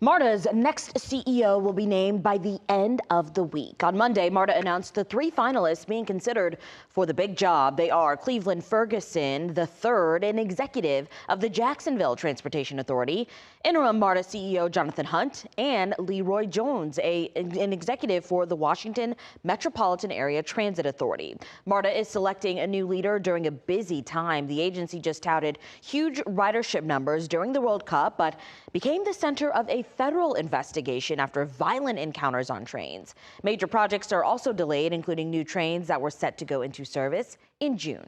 MARTA's next CEO will be named by the end of the week. On Monday, MARTA announced the 3 finalists being considered for the big job. They are Cleveland Ferguson III, an executive of the Jacksonville Transportation Authority, interim MARTA CEO Jonathan Hunt, and Leroy Jones, an executive for the Washington Metropolitan Area Transit Authority. MARTA is selecting a new leader during a busy time. The agency just touted huge ridership numbers during the World Cup, but became the center of a federal investigation after violent encounters on trains. Major projects are also delayed, including new trains that were set to go into service in June.